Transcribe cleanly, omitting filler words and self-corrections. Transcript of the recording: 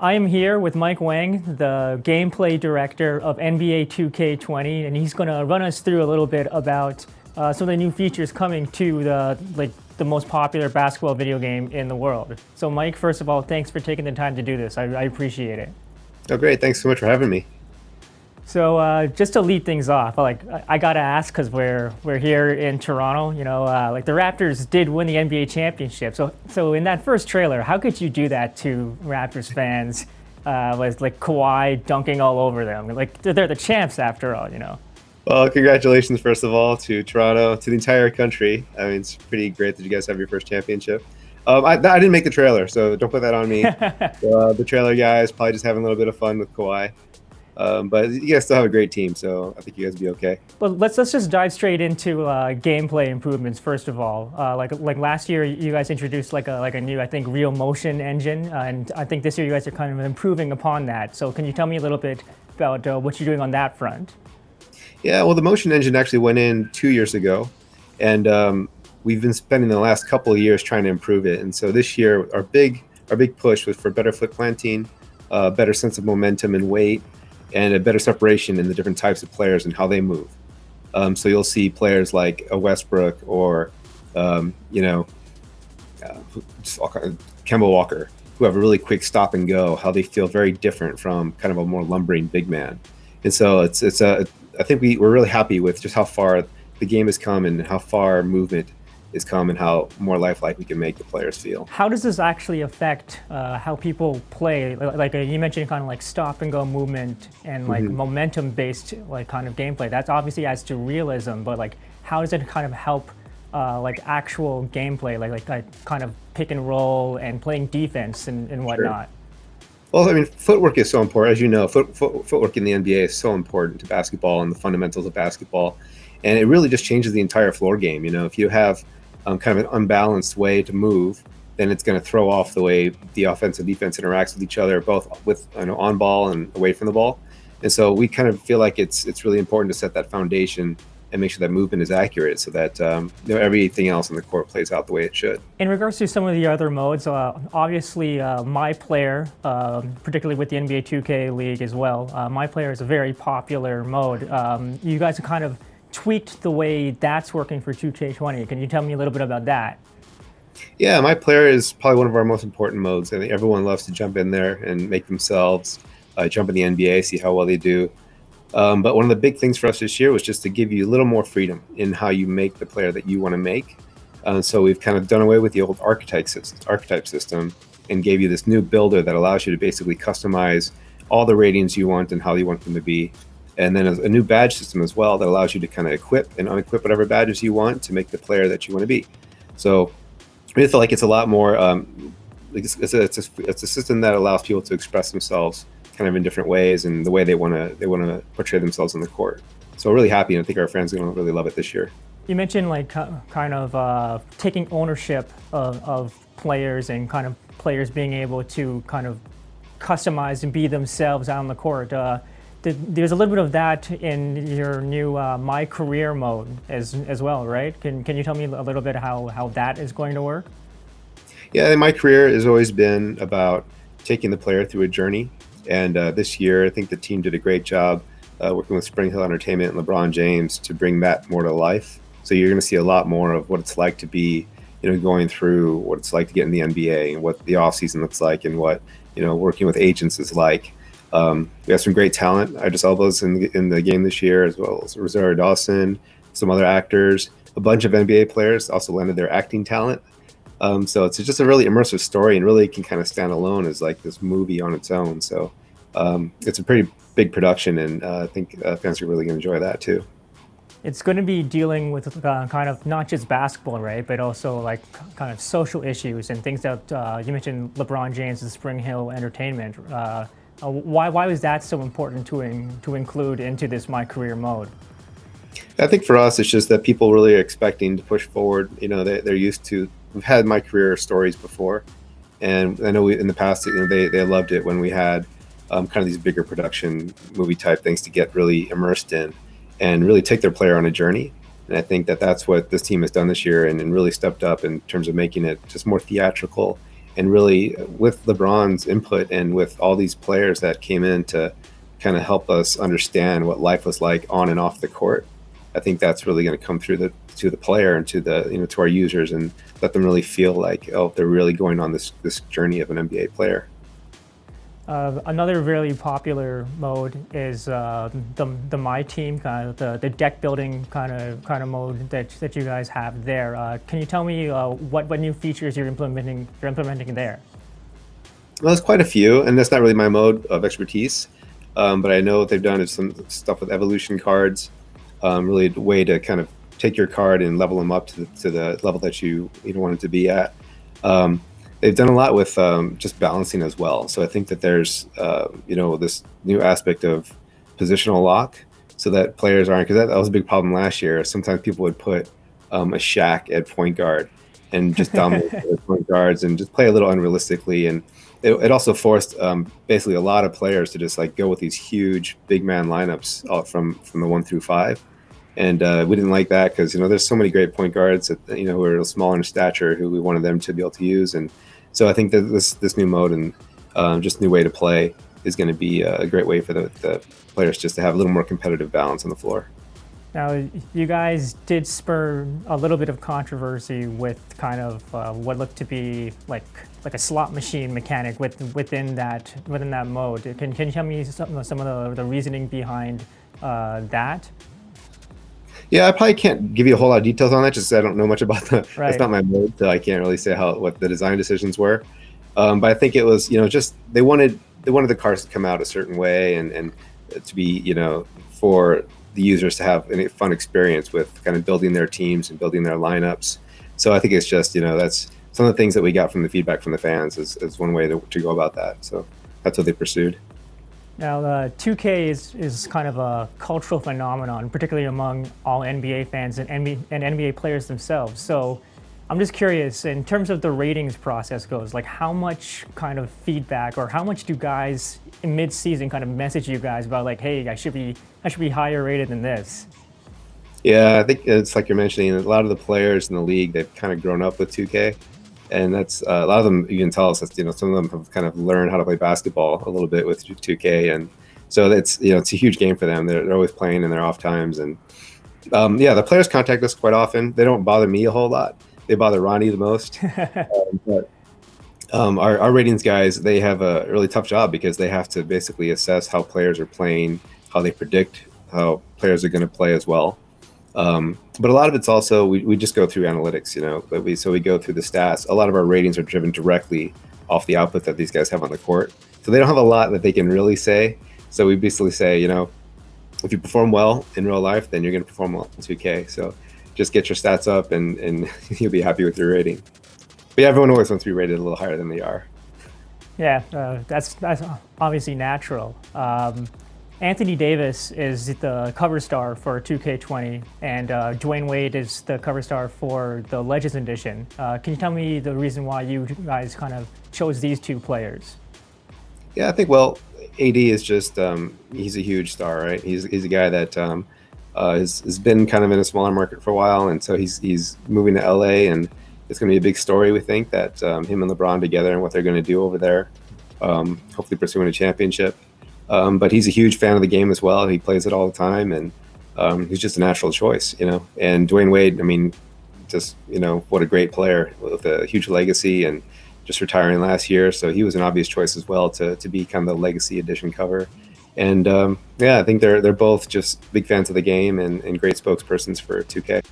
I am here with Mike Wang, the gameplay director of NBA 2K20, and he's going to run us through a little bit about some of the new features coming to the most popular basketball video game in the world. So, Mike, first of all, thanks for taking the time to do this. I appreciate it. Oh, great. Thanks so much for having me. So just to lead things off, I gotta ask because we're here in Toronto. The Raptors did win the NBA championship. So in that first trailer, how could you do that to Raptors fans? Was like Kawhi dunking all over them. Like they're the champs after all. Well, congratulations, first of all, to Toronto, to the entire country. I mean, it's pretty great that you guys have your first championship. I didn't make the trailer, so don't put that on me. The trailer guys probably just having a little bit of fun with Kawhi. But you guys still have a great team, so I think you guys will be okay. But let's just dive straight into gameplay improvements first of all. Like last year, you guys introduced like a new, I think, real motion engine, and I think this year you guys are kind of improving upon that. So can you tell me a little bit about what you're doing on that front? Yeah, well, the motion engine actually went in 2 years ago, and we've been spending the last couple of years trying to improve it. And so this year, our big push was for better foot planting, better sense of momentum and weight, and a better separation in the different types of players and how they move. So you'll see players like a Westbrook or, Kemba Walker, who have a really quick stop and go, how they feel very different from kind of a more lumbering big man. And so I think we're really happy with just how far the game has come and how far movement has come and how more lifelike we can make the players feel. How does this actually affect how people play? Like you mentioned, kind of like stop and go movement and like momentum based like kind of gameplay. That's obviously adds to realism, but like how does it kind of help like actual gameplay, like kind of pick and roll and playing defense and whatnot? Sure. Well, I mean, footwork is so important. As you know, footwork in the NBA is so important to basketball and the fundamentals of basketball. And it really just changes the entire floor game. If you have kind of an unbalanced way to move, then it's going to throw off the way the offense and defense interacts with each other, both with on ball and away from the ball. And so we kind of feel like it's really important to set that foundation and make sure that movement is accurate so that everything else on the court plays out the way it should. In regards to some of the other modes, obviously My Player, particularly with the NBA 2K League as well, My Player is a very popular mode. You guys have kind of tweaked the way that's working for 2K20. Can you tell me a little bit about that? Yeah, My Player is probably one of our most important modes. I think everyone loves to jump in there and make themselves jump in the NBA, see how well they do. But one of the big things for us this year was just to give you a little more freedom in how you make the player that you want to make. So we've kind of done away with the old archetype system and gave you this new builder that allows you to basically customize all the ratings you want and how you want them to be. And then a new badge system as well that allows you to kind of equip and unequip whatever badges you want to make the player that you want to be. So I really feel like it's a lot more, it's a system that allows people to express themselves kind of in different ways and the way they want to portray themselves on the court. So we're really happy, and I think our fans are going to really love it this year. You mentioned like kind of taking ownership of players and kind of players being able to kind of customize and be themselves out on the court. There's a little bit of that in your new My Career mode as well, right? Can you tell me a little bit how that is going to work? Yeah, My Career has always been about taking the player through a journey. And this year, I think the team did a great job working with Spring Hill Entertainment and LeBron James to bring that more to life. So you're going to see a lot more of what it's like to be, going through what it's like to get in the NBA and what the offseason looks like and what, working with agents is like. We have some great talent. I just saw those in the game this year, as well as Rosario Dawson, some other actors, a bunch of NBA players also landed their acting talent. So it's just a really immersive story and really can kind of stand alone as like this movie on its own. So it's a pretty big production, and I think fans are really going to enjoy that too. It's going to be dealing with kind of not just basketball, right, but also like kind of social issues and things that you mentioned LeBron James and Spring Hill Entertainment. Why was that so important to include into this My Career mode? I think for us, it's just that people really are expecting to push forward. They're used to. We've had My Career stories before, and I know in the past, they loved it when we had kind of these bigger production movie type things to get really immersed in and really take their player on a journey. And I think that that's what this team has done this year and really stepped up in terms of making it just more theatrical And really, with LeBron's input and with all these players that came in to kind of help us understand what life was like on and off the court, I think that's really going to come through to the player and to the to our users, and let them really feel like, oh, they're really going on this journey of an NBA player. Another really popular mode is the My Team, kind of the deck building kind of mode that you guys have there. Can you tell me what new features you're implementing there? Well, there's quite a few, and that's not really my mode of expertise. But I know what they've done is some stuff with evolution cards, really a way to kind of take your card and level them up to the level that you want it to be at. They've done a lot with just balancing as well. So I think that there's this new aspect of positional lock, so that players aren't, because that was a big problem last year. Sometimes people would put a Shaq at point guard and just dominate the point guards and just play a little unrealistically. And it also forced basically a lot of players to just like go with these huge big man lineups from the 1 through 5. And we didn't like that, because there's so many great point guards that, who are smaller in stature, who we wanted them to be able to use. And so I think that this new mode and just new way to play is going to be a great way for the players just to have a little more competitive balance on the floor. Now, you guys did spur a little bit of controversy with kind of what looked to be like a slot machine mechanic within that mode. Can you tell me some of the reasoning behind that? Yeah, I probably can't give you a whole lot of details on that, just because I don't know much about Right. It's not my mode, so I can't really say what the design decisions were. But I think it was, just they wanted the cars to come out a certain way, and to be, for the users to have a fun experience with kind of building their teams and building their lineups. So I think it's just, that's some of the things that we got from the feedback from the fans is one way to go about that. So that's what they pursued. Now, 2K is kind of a cultural phenomenon, particularly among all NBA fans and NBA players themselves. So I'm just curious, in terms of the ratings process goes, like how much kind of feedback, or how much do guys in mid-season kind of message you guys about like, hey, I should be higher rated than this? Yeah, I think it's like you're mentioning, a lot of the players in the league, they've kind of grown up with 2K. And that's a lot of them, you can tell us that, some of them have kind of learned how to play basketball a little bit with 2K. And so it's, it's a huge game for them. They're always playing in their off times. And the players contact us quite often. They don't bother me a whole lot. They bother Ronnie the most. But our ratings guys, they have a really tough job, because they have to basically assess how players are playing, how they predict how players are going to play as well. But a lot of it's also, we just go through analytics, but we go through the stats. A lot of our ratings are driven directly off the output that these guys have on the court. So they don't have a lot that they can really say. So we basically say, if you perform well in real life, then you're going to perform well in 2K. So just get your stats up and you'll be happy with your rating. But yeah, everyone always wants to be rated a little higher than they are. Yeah, that's obviously natural. Anthony Davis is the cover star for 2K20, and Dwayne Wade is the cover star for the Legends Edition. Can you tell me the reason why you guys kind of chose these two players? Yeah, I think, well, AD is just, he's a huge star, right? He's a guy that has been kind of in a smaller market for a while, and so he's moving to LA, and it's going to be a big story, we think, that him and LeBron together and what they're going to do over there, hopefully pursuing a championship. But he's a huge fan of the game as well. He plays it all the time, and he's just a natural choice, And Dwayne Wade, I mean, just, what a great player with a huge legacy, and just retiring last year. So he was an obvious choice as well to be kind of the legacy edition cover. And I think they're both just big fans of the game and great spokespersons for 2K.